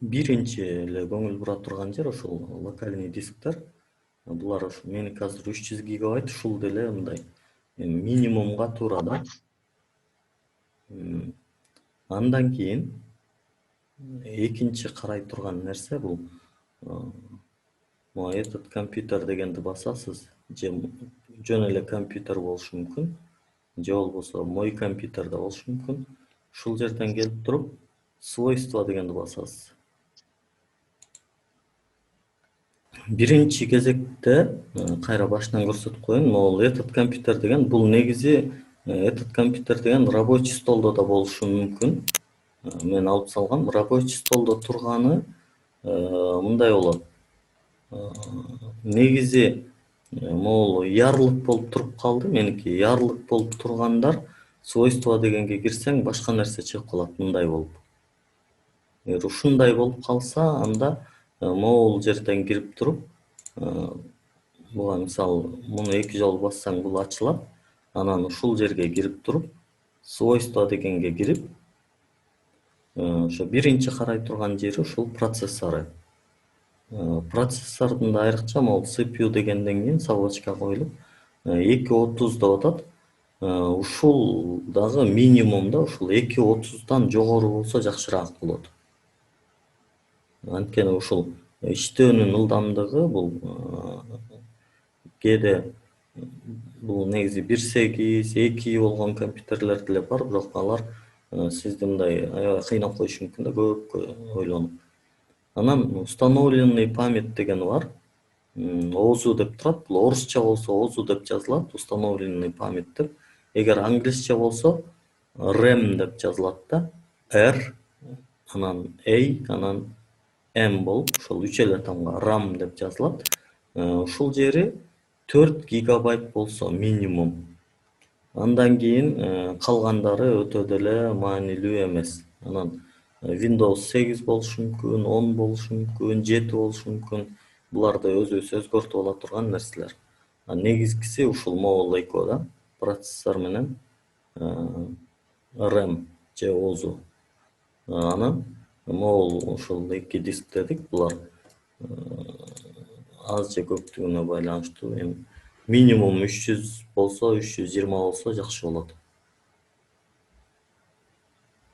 Биринчи эле көңүл бура турган жер ушул локальный дисктер. Булар ушу меники азыр 300 гигабайт, ушул деле мындай минимумга туура да. Андан кийин экинчи карай турган нерсе бул могу этот компьютер дегенди басасыз, же жөн эле компьютер болушу мүмкүн, же болбосо мой компьютер да болушу мүмкүн. Ушул жерден келип туруп свойства дегенди басасыз. Биринчи кезекте кайра башынан көрсөтүп коеюн, могул этот компьютер деген бул негизи этот компьютер деген рабочий столдо да болушу мүмкүн. Мен алып салгам. Рабочий столдо турганы мындай болот. Негизи могул ярлык болуп туруп калды, меники ярлык болуп тургандар свойства дегенге кирсең башка нерсе чыгып калат мындай болуп. Эгер ушундай болуп калса, анда могул жерден кирип туруп, буга мисалы муну 2 жолу бассаң бул ачылат. Анан ушул жерге кирип туруп, свойства дегенге кирип, ошо биринчи карай турган жери ушул процессору. Процессордун да айрыкча могул CPU дегенден кийин совочка коюлуп 230 деп атат. Ушул дагы минимум да, ушул 230дан жогору болсо жакшыраак болот. Анткени ушул иштөөнүн ылдамдыгы бул кээде бул негизи 1.8, 2 болгон компьютерлер деле бар, бирок алар сизди мындай аябай кыйнап коюшу мүмкүн да, көп ойлонуп. Анан установленный память деген бар. ОЗУ деп турат. Бул орусча болсо ОЗУ деп жазылат, установленный память деп. Эгер англисче болсо RAM деп жазылат да. R, анан A, анан M болуп, ошол 3 эле тамга RAM деп жазылат. Ушул жери 4 гигабайт болсо минимум. Андан кийин калгандары өтө деле маанилүү эмес. Анан Windows 8 болушу мүмкүн, 10 болушу мүмкүн, 7 болушу мүмкүн. Буларды өзүбүз өзгөртүп ала турган нерселер. Негизгиси ушул могул экөө да, процессор менен RAM же ОЗУ. Анан могул ушул 2 диск дедик, булар аз же көптүгүнө байланыштуу. Минимум 300 болсо, 320 болсо жакшы болот.